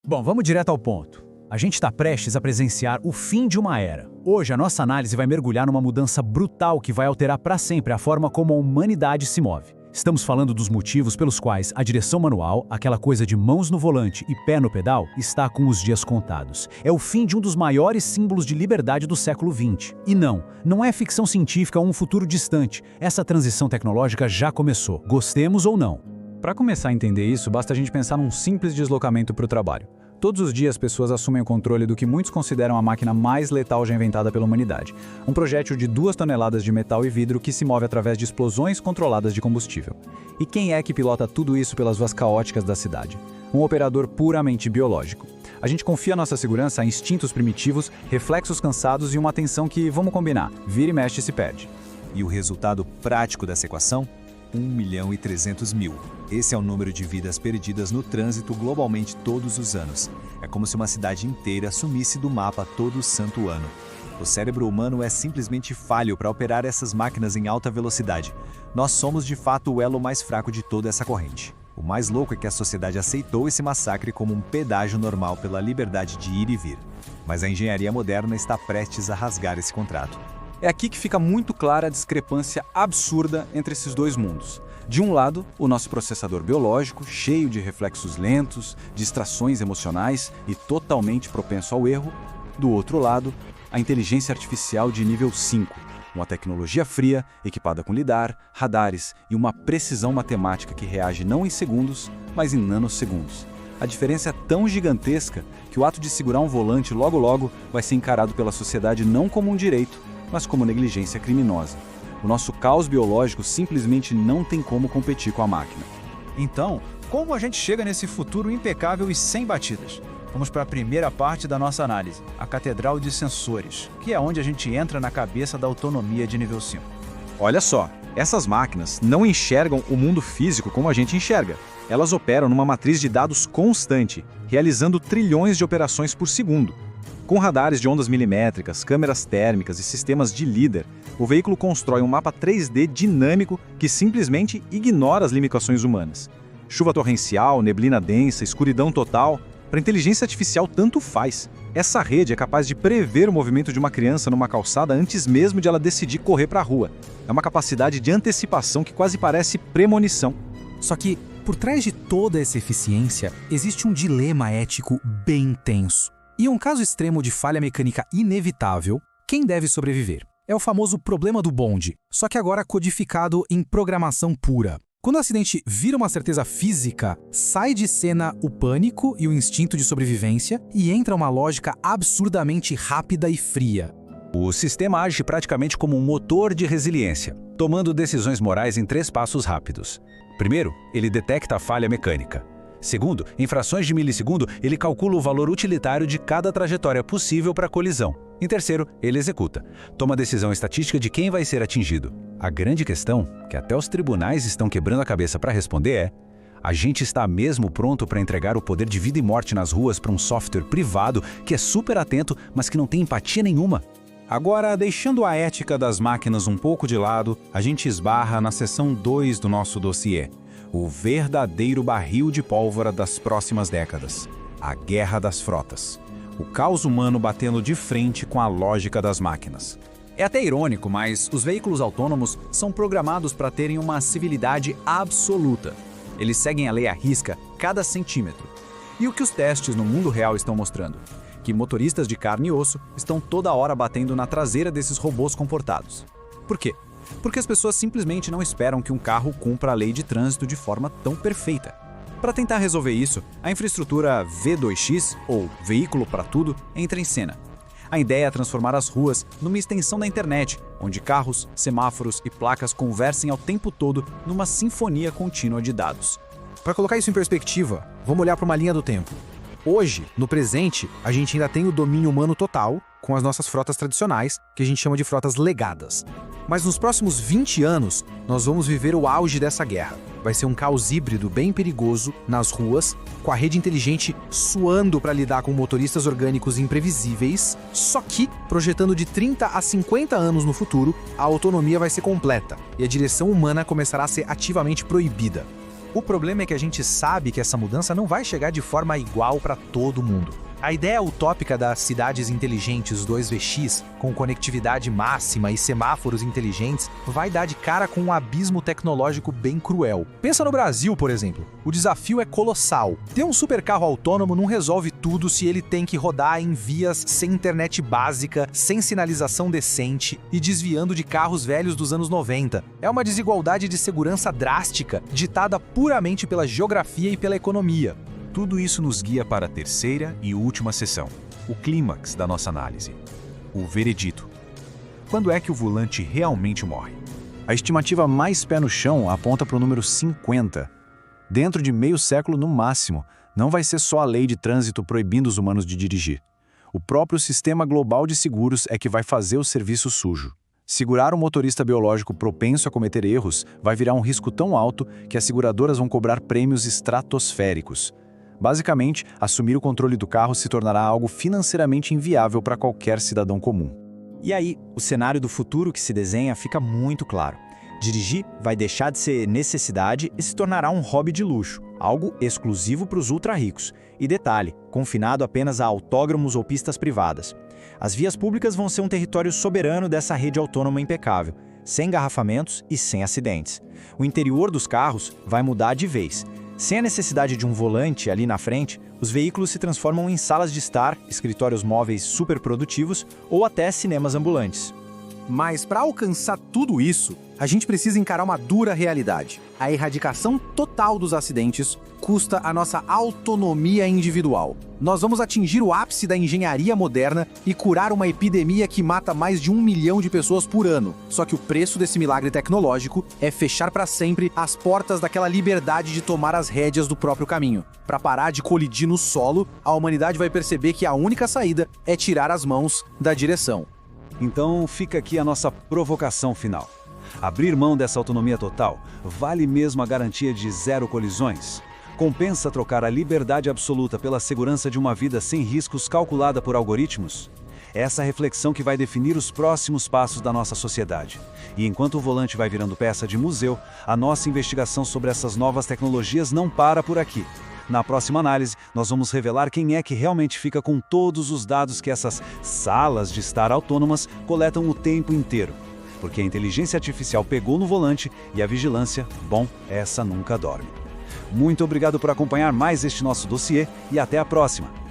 Bom, vamos direto ao ponto. A gente está prestes a presenciar o fim de uma era. Hoje, a nossa análise vai mergulhar numa mudança brutal que vai alterar para sempre a forma como a humanidade se move. Estamos falando dos motivos pelos quais a direção manual, aquela coisa de mãos no volante e pé no pedal, está com os dias contados. É o fim de um dos maiores símbolos de liberdade do século XX. E não é ficção científica ou um futuro distante. Essa transição tecnológica já começou, gostemos ou não. Para começar a entender isso, basta a gente pensar num simples deslocamento para o trabalho. Todos os dias, pessoas assumem o controle do que muitos consideram a máquina mais letal já inventada pela humanidade. Um projétil de 2 toneladas de metal e vidro que se move através de explosões controladas de combustível. E quem é que pilota tudo isso pelas ruas caóticas da cidade? Um operador puramente biológico. A gente confia nossa segurança a instintos primitivos, reflexos cansados e uma atenção que, vamos combinar, vira e mexe e se perde. E o resultado prático dessa equação? 1.300.000. Esse é o número de vidas perdidas no trânsito globalmente todos os anos. É como se uma cidade inteira sumisse do mapa todo santo ano. O cérebro humano é simplesmente falho para operar essas máquinas em alta velocidade. Nós somos de fato o elo mais fraco de toda essa corrente. O mais louco é que a sociedade aceitou esse massacre como um pedágio normal pela liberdade de ir e vir. Mas a engenharia moderna está prestes a rasgar esse contrato. É aqui que fica muito clara a discrepância absurda entre esses dois mundos. De um lado, o nosso processador biológico, cheio de reflexos lentos, distrações emocionais e totalmente propenso ao erro. Do outro lado, a inteligência artificial de nível 5, uma tecnologia fria, equipada com lidar, radares e uma precisão matemática que reage não em segundos, mas em nanosegundos. A diferença é tão gigantesca que o ato de segurar um volante logo vai ser encarado pela sociedade não como um direito, mas como negligência criminosa. O nosso caos biológico simplesmente não tem como competir com a máquina. Então, como a gente chega nesse futuro impecável e sem batidas? Vamos para a primeira parte da nossa análise, a Catedral de Sensores, que é onde a gente entra na cabeça da autonomia de nível 5. Olha só, essas máquinas não enxergam o mundo físico como a gente enxerga. Elas operam numa matriz de dados constante, realizando trilhões de operações por segundo. Com radares de ondas milimétricas, câmeras térmicas e sistemas de LiDAR, o veículo constrói um mapa 3D dinâmico que simplesmente ignora as limitações humanas. Chuva torrencial, neblina densa, escuridão total, para inteligência artificial tanto faz. Essa rede é capaz de prever o movimento de uma criança numa calçada antes mesmo de ela decidir correr para a rua. É uma capacidade de antecipação que quase parece premonição. Só que, por trás de toda essa eficiência, existe um dilema ético bem tenso. E um caso extremo de falha mecânica inevitável, quem deve sobreviver? É o famoso problema do bonde, só que agora codificado em programação pura. Quando o acidente vira uma certeza física, sai de cena o pânico e o instinto de sobrevivência e entra uma lógica absurdamente rápida e fria. O sistema age praticamente como um motor de resiliência, tomando decisões morais em 3 passos rápidos. Primeiro, ele detecta a falha mecânica. Segundo, em frações de milissegundo, ele calcula o valor utilitário de cada trajetória possível para a colisão. Em terceiro, ele executa. Toma a decisão estatística de quem vai ser atingido. A grande questão, que até os tribunais estão quebrando a cabeça para responder é: a gente está mesmo pronto para entregar o poder de vida e morte nas ruas para um software privado que é super atento, mas que não tem empatia nenhuma? Agora, deixando a ética das máquinas um pouco de lado, a gente esbarra na seção 2 do nosso dossiê. O verdadeiro barril de pólvora das próximas décadas. A Guerra das Frotas. O caos humano batendo de frente com a lógica das máquinas. É até irônico, mas os veículos autônomos são programados para terem uma civilidade absoluta. Eles seguem a lei à risca cada centímetro. E o que os testes no mundo real estão mostrando? Que motoristas de carne e osso estão toda hora batendo na traseira desses robôs comportados. Por quê? Porque as pessoas simplesmente não esperam que um carro cumpra a lei de trânsito de forma tão perfeita. Para tentar resolver isso, a infraestrutura V2X, ou Veículo para Tudo, entra em cena. A ideia é transformar as ruas numa extensão da internet, onde carros, semáforos e placas conversem ao tempo todo numa sinfonia contínua de dados. Para colocar isso em perspectiva, vamos olhar para uma linha do tempo. Hoje, no presente, a gente ainda tem o domínio humano total com as nossas frotas tradicionais, que a gente chama de frotas legadas. Mas nos próximos 20 anos, nós vamos viver o auge dessa guerra. Vai ser um caos híbrido bem perigoso nas ruas, com a rede inteligente suando para lidar com motoristas orgânicos imprevisíveis, só que, projetando de 30 a 50 anos no futuro, a autonomia vai ser completa e a direção humana começará a ser ativamente proibida. O problema é que a gente sabe que essa mudança não vai chegar de forma igual para todo mundo. A ideia utópica das cidades inteligentes 2VX, com conectividade máxima e semáforos inteligentes, vai dar de cara com um abismo tecnológico bem cruel. Pensa no Brasil, por exemplo. O desafio é colossal. Ter um supercarro autônomo não resolve tudo se ele tem que rodar em vias sem internet básica, sem sinalização decente e desviando de carros velhos dos anos 90. É uma desigualdade de segurança drástica, ditada puramente pela geografia e pela economia. Tudo isso nos guia para a terceira e última sessão, o clímax da nossa análise, o veredito. Quando é que o volante realmente morre? A estimativa mais pé no chão aponta para o número 50. Dentro de meio século no máximo, não vai ser só a lei de trânsito proibindo os humanos de dirigir. O próprio sistema global de seguros é que vai fazer o serviço sujo. Segurar um motorista biológico propenso a cometer erros vai virar um risco tão alto que as seguradoras vão cobrar prêmios estratosféricos. Basicamente, assumir o controle do carro se tornará algo financeiramente inviável para qualquer cidadão comum. E aí, o cenário do futuro que se desenha fica muito claro. Dirigir vai deixar de ser necessidade e se tornará um hobby de luxo, algo exclusivo para os ultra-ricos. E detalhe, confinado apenas a autódromos ou pistas privadas. As vias públicas vão ser um território soberano dessa rede autônoma impecável, sem engarrafamentos e sem acidentes. O interior dos carros vai mudar de vez. Sem a necessidade de um volante ali na frente, os veículos se transformam em salas de estar, escritórios móveis superprodutivos ou até cinemas ambulantes. Mas para alcançar tudo isso, a gente precisa encarar uma dura realidade. A erradicação total dos acidentes custa a nossa autonomia individual. Nós vamos atingir o ápice da engenharia moderna e curar uma epidemia que mata mais de 1 milhão de pessoas por ano. Só que o preço desse milagre tecnológico é fechar para sempre as portas daquela liberdade de tomar as rédeas do próprio caminho. Para parar de colidir no solo, a humanidade vai perceber que a única saída é tirar as mãos da direção. Então fica aqui a nossa provocação final. Abrir mão dessa autonomia total vale mesmo a garantia de 0 colisões? Compensa trocar a liberdade absoluta pela segurança de uma vida sem riscos calculada por algoritmos? É essa reflexão que vai definir os próximos passos da nossa sociedade. E enquanto o volante vai virando peça de museu, a nossa investigação sobre essas novas tecnologias não para por aqui. Na próxima análise, nós vamos revelar quem é que realmente fica com todos os dados que essas salas de estar autônomas coletam o tempo inteiro. Porque a inteligência artificial pegou no volante e a vigilância, bom, essa nunca dorme. Muito obrigado por acompanhar mais este nosso dossiê e até a próxima!